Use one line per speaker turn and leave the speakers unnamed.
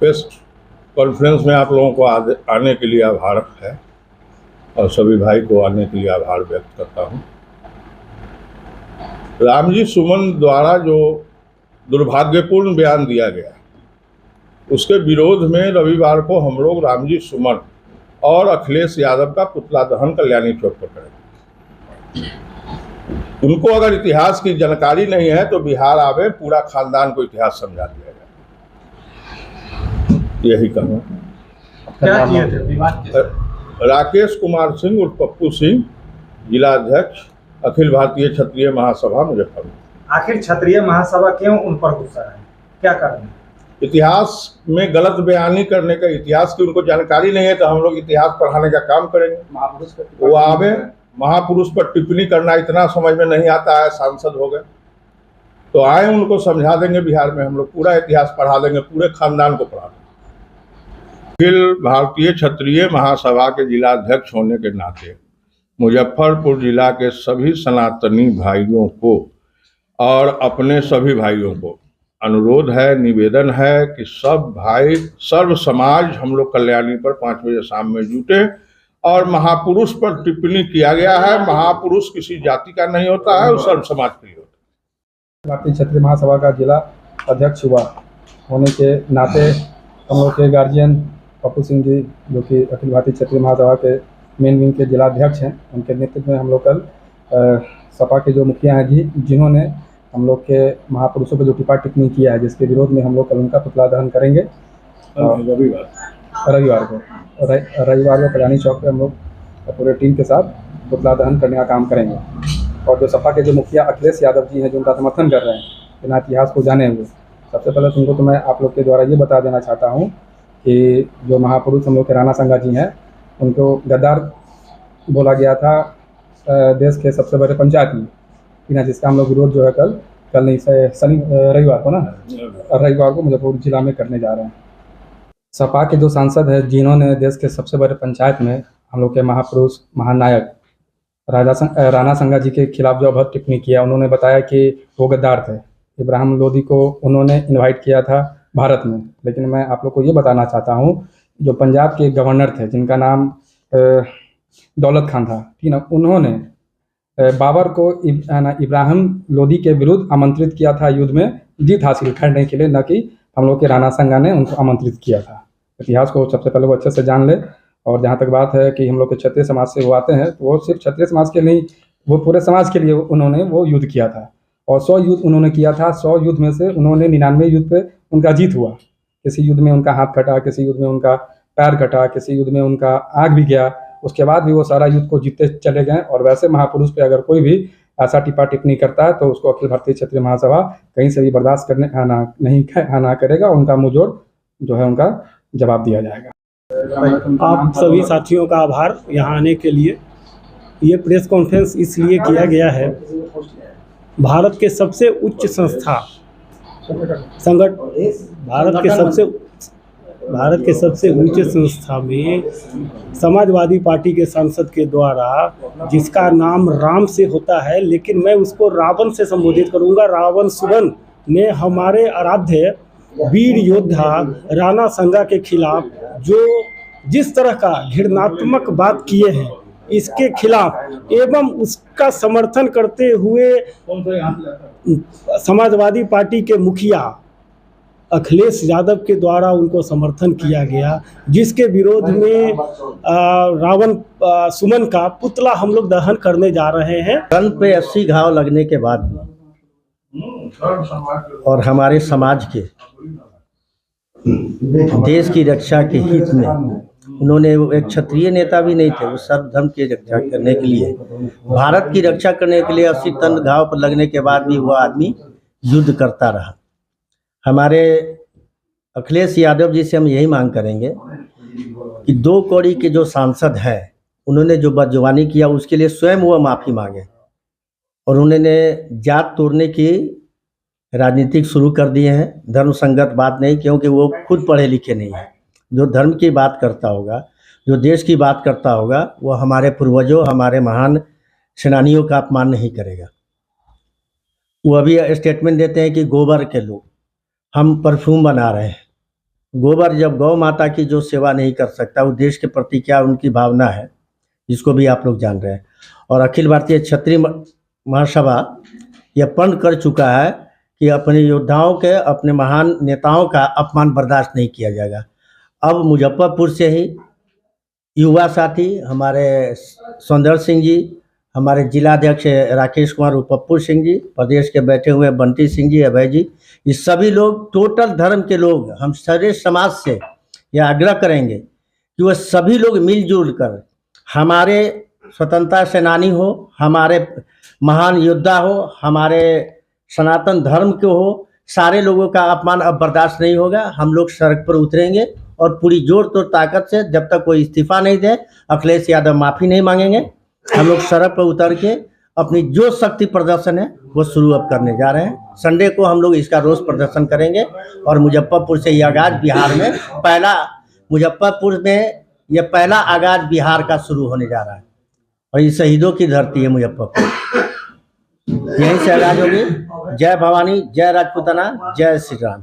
Press conference में आप लोगों को आने के लिए आभार है और सभी भाई को आने के लिए आभार व्यक्त करता हूँ। रामजी सुमन द्वारा जो दुर्भाग्यपूर्ण बयान दिया गया उसके विरोध में रविवार को हम लोग रामजी सुमन और अखिलेश यादव का पुतला दहन कल्याणी चौक पर करेंगे। उनको अगर इतिहास की जानकारी नहीं है तो बिहार आवे, पूरा खानदान को इतिहास समझा दिया जाए। यही कहूँ।
क्या किए थे विवाद?
राकेश कुमार सिंह उर्फ पप्पू सिंह, जिला अध्यक्ष, अखिल भारतीय क्षत्रिय महासभा मुजफ्फरपुर।
आखिर क्षत्रिय महासभा क्यों उन पर गुस्सा है, क्या कारण है?
इतिहास में गलत बयानी करने का, इतिहास की उनको जानकारी नहीं है तो हम लोग इतिहास पढ़ाने का काम करेंगे। वो आवे, महापुरुष पर टिप्पणी करना इतना समझ में नहीं आता है, सांसद हो गए तो आए, उनको समझा देंगे। बिहार में हम लोग पूरा इतिहास पढ़ा देंगे, पूरे खानदान को पढ़ा देंगे। अखिल भारतीय क्षत्रिय महासभा के जिला अध्यक्ष होने के नाते मुजफ्फरपुर जिला के सभी सनातनी भाइयों को और अपने सभी भाइयों को अनुरोध है, निवेदन है कि सब भाई, सर्व समाज हम लोग कल्याणी पर 5 बजे शाम में जुटे। और महापुरुष पर टिप्पणी किया गया है, महापुरुष किसी जाति का नहीं होता है, वो सर्व समाज के लिए होता है।
भारतीय क्षत्रिय महासभा का जिला अध्यक्ष हुआ होने के नाते हम लोग के गार्जियन पप्पू सिंह जी, जो कि अखिल भारतीय क्षत्रिय महासभा के मेन विंग के जिला अध्यक्ष हैं, उनके नेतृत्व में हम लोग कल सपा के जो मुखिया हैं जी, जिन्होंने हम लोग के महापुरुषों पर जो टिप्पा टिप्पणी किया है, जिसके विरोध में हम लोग कल उनका पुतला दहन करेंगे रविवार को कल्याणी चौक पे हम लोग पूरे टीम के साथ पुतला दहन करने का काम करेंगे। और जो सपा के जो मुखिया अखिलेश यादव जी हैं, जो उनका समर्थन कर रहे हैं बिना इतिहास को जाने हुए, सबसे पहले तुमको तो मैं आप लोग के द्वारा ये बता देना चाहता हूँ कि जो महापुरुष हम लोग के राणा संगा जी हैं, उनको गद्दार बोला गया था देश के सबसे बड़े पंचायत में, जिसका हम लोग विरोध जो है कल नहीं रविवार को मुजफ्फरपुर जिला में करने जा रहे हैं। सपा के जो सांसद हैं, जिन्होंने देश के सबसे बड़े पंचायत में हम लोग के महापुरुष महानायक राणा संगा जी के खिलाफ जो बहुत टिप्पणी किया, उन्होंने बताया कि वो गद्दार थे। इब्राहिम लोदी को उन्होंने इनवाइट किया था भारत में, लेकिन मैं आप लोग को ये बताना चाहता हूँ, जो पंजाब के गवर्नर थे जिनका नाम दौलत खान था, ठीक ना, उन्होंने बाबर को इब्राहिम लोदी के विरुद्ध आमंत्रित किया था युद्ध में जीत हासिल करने के लिए, न कि हम लोग के राणा संगा ने उनको आमंत्रित किया था। इतिहास को सबसे पहले वो अच्छे से जान ले। और जहाँ तक बात है कि हम लोग के क्षत्रिय समाज से वो आते हैं, तो वो सिर्फ क्षत्रिय समाज के नहीं, वो पूरे समाज के लिए उन्होंने वो युद्ध किया था। और 100 युद्ध उन्होंने किया था। 100 युद्ध में से उन्होंने 99 युद्ध पे उनका जीत हुआ। किसी युद्ध में उनका हाथ कटा, किसी युद्ध में उनका पैर कटा, किसी युद्ध में उनका आँख भी गया, उसके बाद भी वो सारा युद्ध को जीतते चले गए। और वैसे महापुरुष पे अगर कोई भी ऐसा टिप्पा टिप्पणी करता है तो उसको अखिल भारतीय क्षत्रिय महासभा कहीं से भी बर्दाश्त नहीं करेगा। उनका मुंहजोड़ जो है उनका जवाब दिया जाएगा।
आप सभी साथियों का आभार यहाँ आने के लिए। ये प्रेस कॉन्फ्रेंस इसलिए किया गया है, भारत के सबसे उच्च संस्था भारत के सबसे ऊंचे संस्था में समाजवादी पार्टी के सांसद के द्वारा, जिसका नाम राम से होता है लेकिन मैं उसको रावण से संबोधित करूंगा, रावण सुमन ने हमारे आराध्य वीर योद्धा राणा संगा के खिलाफ जो जिस तरह का घृणात्मक बात किए हैं, इसके खिलाफ एवं उसका समर्थन करते हुए समाजवादी पार्टी के मुखिया अखिलेश यादव के द्वारा उनको समर्थन किया गया, जिसके विरोध में रावण सुमन का पुतला हम लोग दहन करने जा रहे हैं।
तन पे 80 घाव लगने के बाद और हमारे समाज के देश की रक्षा के हित में, उन्होंने एक क्षत्रिय नेता भी नहीं थे, वो सर्व धर्म की रक्षा करने के लिए, भारत की रक्षा करने के लिए 80 टन घाव पर लगने के बाद भी वो आदमी युद्ध करता रहा। हमारे अखिलेश यादव जी से हम यही मांग करेंगे कि 2 कौड़ी के जो सांसद हैं, उन्होंने जो बदजुबानी किया उसके लिए स्वयं वो माफ़ी मांगे। और उन्होंने जात तोड़ने की राजनीतिक शुरू कर दिए हैं, धर्म संगत बात नहीं, क्योंकि वो खुद पढ़े लिखे नहीं हैं। जो धर्म की बात करता होगा, जो देश की बात करता होगा, वो हमारे पूर्वजों, हमारे महान सेनानियों का अपमान नहीं करेगा। वो अभी स्टेटमेंट देते हैं कि गोबर के लोग हम परफ्यूम बना रहे हैं, गोबर जब गौ माता की जो सेवा नहीं कर सकता, वो देश के प्रति क्या उनकी भावना है, जिसको भी आप लोग जान रहे हैं। और अखिल भारतीय क्षत्रिय महासभा यह प्रण कर चुका है कि अपने योद्धाओं के, अपने महान नेताओं का अपमान बर्दाश्त नहीं किया जाएगा। अब मुजफ्फरपुर से ही युवा साथी हमारे सौंदर्य सिंह जी, हमारे जिलाध्यक्ष राकेश कुमार पप्पू सिंह जी, प्रदेश के बैठे हुए बंटी सिंह जी, अभय जी, ये सभी लोग टोटल धर्म के लोग, हम सारे समाज से यह आग्रह करेंगे कि वह सभी लोग मिलजुल कर, हमारे स्वतंत्रता सेनानी हो, हमारे महान योद्धा हो, हमारे सनातन धर्म के हो, सारे लोगों का अपमान अब बर्दाश्त नहीं होगा। हम लोग सड़क पर उतरेंगे और पूरी जोर तोड़ ताकत से, जब तक कोई इस्तीफा नहीं दे, अखिलेश यादव माफ़ी नहीं मांगेंगे। हम लोग सड़क पर उतर के अपनी जो शक्ति प्रदर्शन है वो शुरू अब करने जा रहे हैं। संडे को हम लोग इसका रोष प्रदर्शन करेंगे और मुजफ्फरपुर से ये आगाज बिहार में पहला, मुजफ्फरपुर में ये पहला आगाज बिहार का शुरू होने जा रहा है और ये शहीदों की धरती है मुजफ्फरपुर। यहीं से आगाज होगी। जय भवानी, जय राजपूताना, जय श्री राम।